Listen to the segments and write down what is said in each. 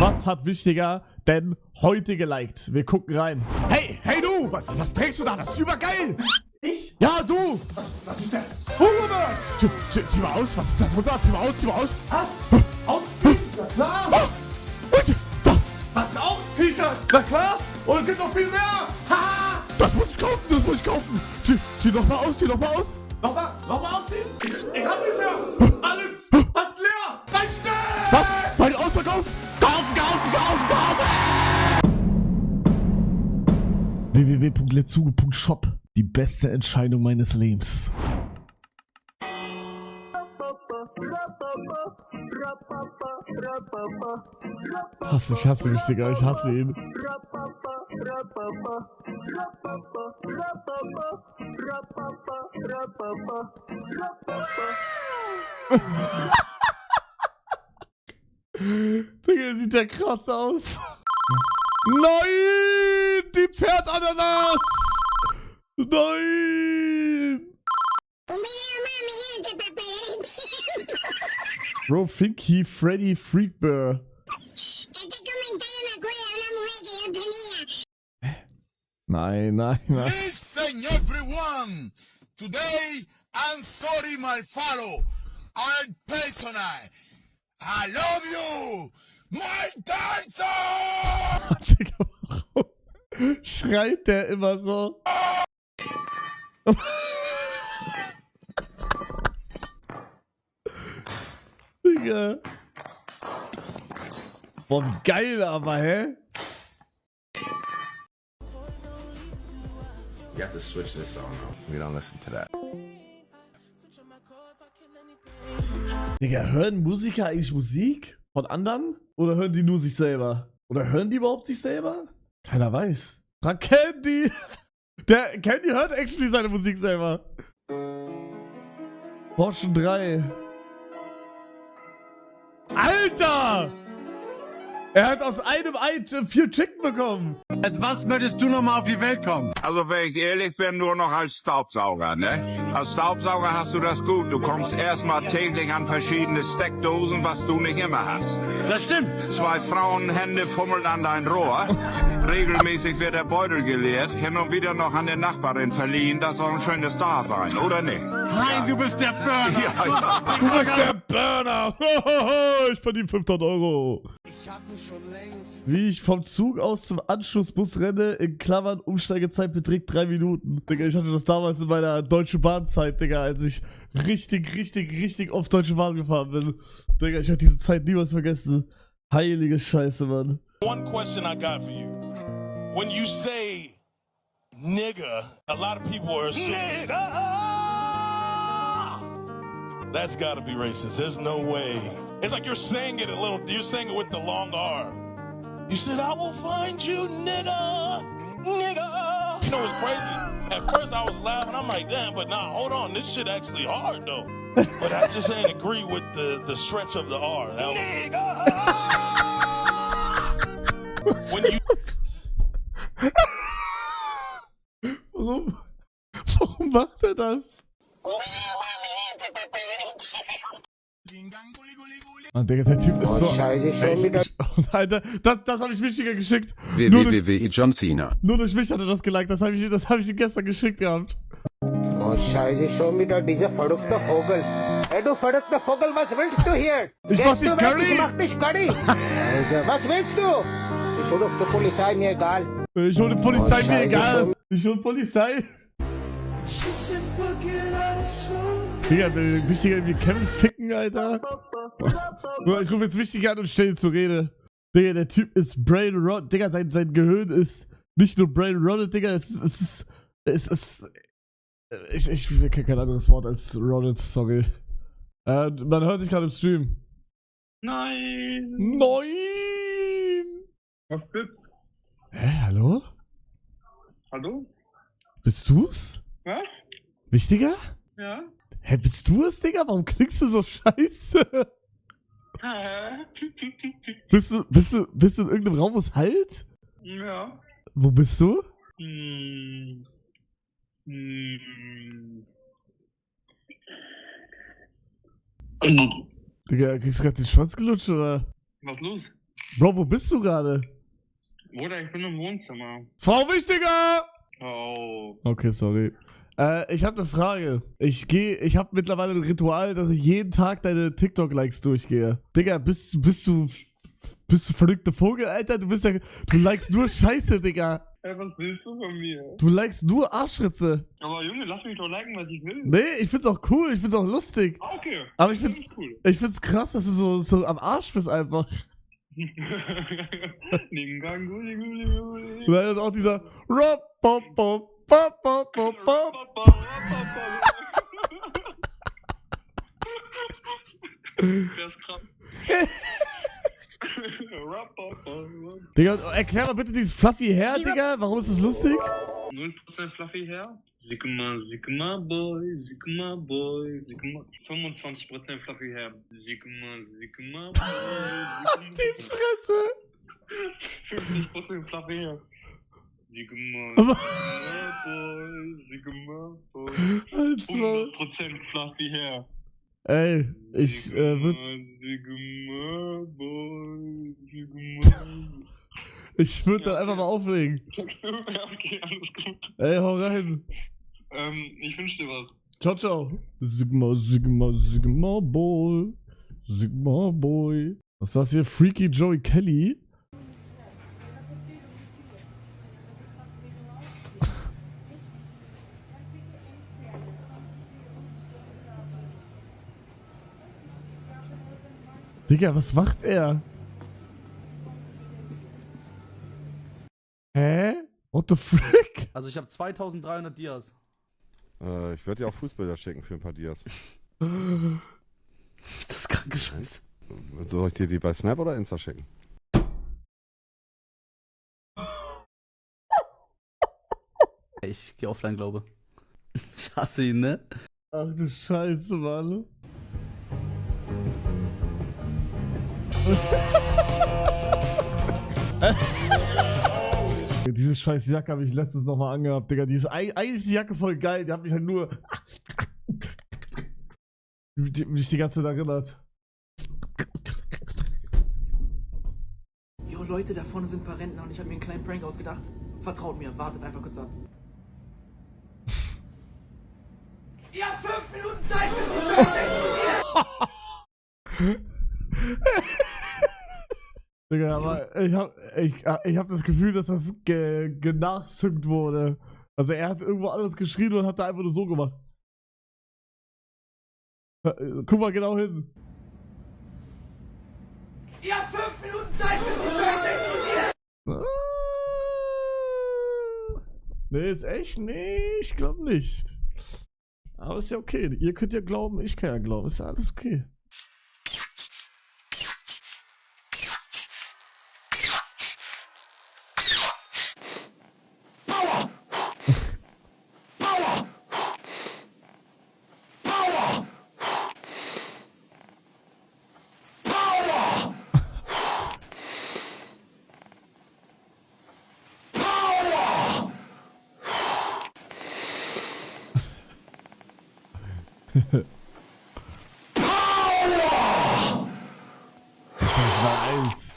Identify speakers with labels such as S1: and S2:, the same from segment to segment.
S1: Was hat wichtiger denn heute geliked? Wir gucken rein. Hey, hey du! Was trägst du da? Das ist übergeil! Ich? Ja, du! Was ist denn? Hungermerz! Zieh mal aus, was ist da drunter? Zieh mal aus! Was? Ausziehen? Na klar! Hast du auch ein T-Shirt? Na klar! Und es gibt noch viel mehr! Haha! Das muss ich kaufen! Zieh doch mal aus! Nochmal ausziehen? Ich hab nicht mehr! Alles fast leer! Rein schnell! Was? Bei den Ausverkauf? Kaufen! www.letzuge.shop. Die beste Entscheidung meines Lebens. Ich hasse mich, Digga. Ich hasse ihn. Digga, sieht der krass aus. Nein! Die Pferdananas! Nein! Bro, Finky, Freddy, Freakbear. Nein.
S2: Listen, everyone. Today, I'm sorry, my fellow. I'm personal. I love you, Mike Tyson!
S1: Digga, warum schreit der immer so? Digga. Boah, wie geil aber, hä?
S3: You have to switch this song out. We don't listen to that.
S1: Digga, hören Musiker eigentlich Musik von anderen? Oder hören die nur sich selber? Oder hören die überhaupt sich selber? Keiner weiß. Frag Candy! Der Candy hört actually seine Musik selber. Porsche 3. Alter! Er hat aus einem Ei 4 Chicken bekommen.
S4: Als was würdest du nochmal auf die Welt kommen?
S2: Also, wenn ich ehrlich bin, nur noch als Staubsauger, ne? Als Staubsauger hast du das gut. Du kommst erstmal täglich an verschiedene Steckdosen, was du nicht immer hast.
S4: Das stimmt.
S2: 2 Frauenhände fummeln an dein Rohr. Regelmäßig wird der Beutel geleert. Hin und wieder noch an der Nachbarin verliehen. Das soll ein schönes Dasein, oder nicht?
S4: Nein, du bist der Burner.
S2: Ja.
S1: Du bist der Burner. Ich verdiene 500 €.
S2: Ich hatte schon längst.
S1: Wie ich vom Zug aus zum Anschlussbus renne, in Klammern, Umsteigezeit beträgt 3 Minuten. Digga, ich hatte das damals in meiner Deutsche Bahn-Zeit, Digga, als ich richtig oft Deutsche Bahn gefahren bin. Digga, ich werde diese Zeit niemals vergessen. Heilige Scheiße, Mann.
S5: One question I got for you. When you say nigga, a lot of people are saying nigga. That's gotta be racist. There's no way. It's like you're saying it you're saying it with the long R. You said, I will find you, nigga. You know what's crazy? At first I was laughing. I'm like, damn, but nah, hold on. This shit actually hard, though. But I just ain't agree with the stretch of the R. When you...
S1: Warum macht er das? Mann, Digga, der Typ ist so...
S6: Scheiße, schon wieder.
S1: Alter, das habe ich wichtiger geschickt.
S7: www. John Cena.
S1: Nur durch mich hat er das geliked. Das hab ich ihm gestern geschickt gehabt.
S6: Oh, Scheiße, schon wieder dieser verrückte Vogel. Ey, du verrückter Vogel, was willst du hier?
S1: Ich mach dich Curry.
S6: Ich mach dich Curry. Scheiße, was willst du? Ich hol auf die Polizei, mir egal.
S1: Ich hol die Polizei,
S6: Oh,
S1: mir
S6: Scheiße,
S1: egal. Ich hol Polizei. Digga, wichtiger wie Kevin ficken, Alter. Ich rufe jetzt wichtiger an und stell ihn zur Rede. Digga, der Typ ist brain rot. Digga, sein Gehirn ist nicht nur brain rotted, Digga, es ist ich kenne kein anderes Wort als rotted, sorry. Man hört dich gerade im Stream.
S8: Nein! Was gibt's?
S1: Hä, hallo?
S8: Hallo?
S1: Bist du's?
S8: Was?
S1: Wichtiger?
S8: Ja?
S1: Hä, bist du es, Digga? Warum klingst du so scheiße? Bist du in irgendeinem Raum, wo es halt?
S8: Ja.
S1: Wo bist du? Digga, kriegst du gerade den Schwanz gelutscht, oder?
S8: Was los?
S1: Bro, wo bist du gerade?
S8: Bruder, ich bin im Wohnzimmer.
S1: Frau Wichtiger!
S8: Oh.
S1: Okay, sorry. Ich habe eine Frage. Ich habe mittlerweile ein Ritual, dass ich jeden Tag deine TikTok-Likes durchgehe. Digga, bist du verrückte Vogel, Alter? Du likest nur Scheiße, Digga.
S8: Ey, was willst du von mir?
S1: Du likest nur Arschritze.
S8: Aber Junge, lass mich doch liken, was ich will.
S1: Nee, ich find's auch cool, ich find's auch lustig.
S8: Ah, okay.
S1: Aber ich
S8: Das
S1: find's,
S8: ist cool.
S1: ich find's krass, dass du so am Arsch bist einfach. Und dann ist auch dieser
S8: Der ist krass.
S1: Digga, erklär mal bitte dieses Fluffy Hair, Digga. Warum ist das lustig?
S8: 0% Fluffy Hair. Sigma, Sigma Boy, Sigma Boy, Sigma. 25% Fluffy Hair. Sigma, Sigma Boy.
S1: Die Fresse.
S8: 50% Fluffy Hair. Sigma, Sigma Boy, Sigma Boy. 100% Fluffy Hair.
S1: Ey, ich würde dann einfach mal auflegen.
S8: Sagst du? Ja, okay, alles gut.
S1: Ey, hau rein.
S8: Ich wünsch dir was.
S1: Ciao, ciao. Sigma, Sigma, Sigma Boy. Sigma Boy. Was ist das hier? Freaky Joey Kelly? Digga, was macht er? Hä? What the frick?
S9: Also ich habe 2300 Dias.
S3: Ich würde dir auch Fußbilder schicken für ein paar Dias.
S9: Das ist kranke Scheiße.
S3: Soll ich dir die bei Snap oder Insta schicken?
S9: Ich gehe offline, glaube. Ich hasse ihn, ne?
S1: Ach du Scheiße, Mann. Diese scheiß Jacke habe ich letztens nochmal angehabt, Digga. Eigentlich ist die Jacke voll geil. Die hat mich halt nur mich die ganze Zeit erinnert.
S10: Jo Leute, da vorne sind ein paar Rentner und ich habe mir einen kleinen Prank ausgedacht. Vertraut mir, wartet einfach kurz ab. Ihr habt 5 Minuten Zeit, bis die Scheiße explodiert!
S1: Digga, aber ich hab das Gefühl, dass das genachzüngt wurde. Also er hat irgendwo alles geschrien und hat da einfach nur so gemacht. Guck mal genau hin.
S10: Ihr habt 5 Minuten Zeit, bis die Scheiße explodiert!
S1: Nee, ist echt? Nee, ich glaube nicht. Aber ist ja okay. Ihr könnt ja glauben, ich kann ja glauben. Ist ja alles okay. Das ist nicht mal eins.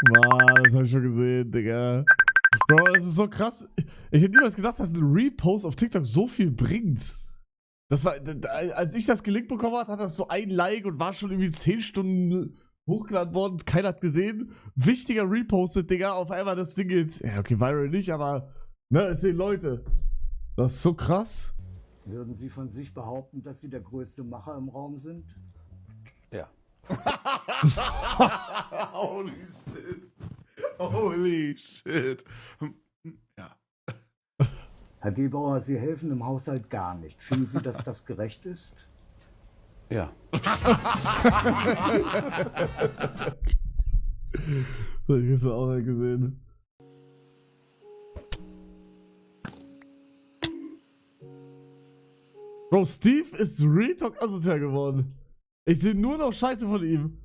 S1: Mann, das hab ich schon gesehen, Digga. Bro, das ist so krass. Ich hätte niemals gedacht, dass ein Repost auf TikTok so viel bringt. Das war, als ich das gelinkt bekommen habe, hat das so ein Like und war schon irgendwie 10 Stunden hochgeladen worden. Keiner hat gesehen. Wichtiger Repostet, Digga. Auf einmal das Ding geht. Ja, okay, viral nicht, aber ne, es sehen Leute. Das ist so krass.
S11: Würden Sie von sich behaupten, dass Sie der größte Macher im Raum sind?
S9: Ja.
S3: Holy shit. Holy shit. Ja.
S11: Herr Gebauer, Sie helfen im Haushalt gar nicht. Finden Sie, dass das gerecht ist?
S9: Ja.
S1: Das hab ich gestern auch nicht gesehen. Bro, Steve ist Real Talk asozial geworden. Ich sehe nur noch Scheiße von ihm.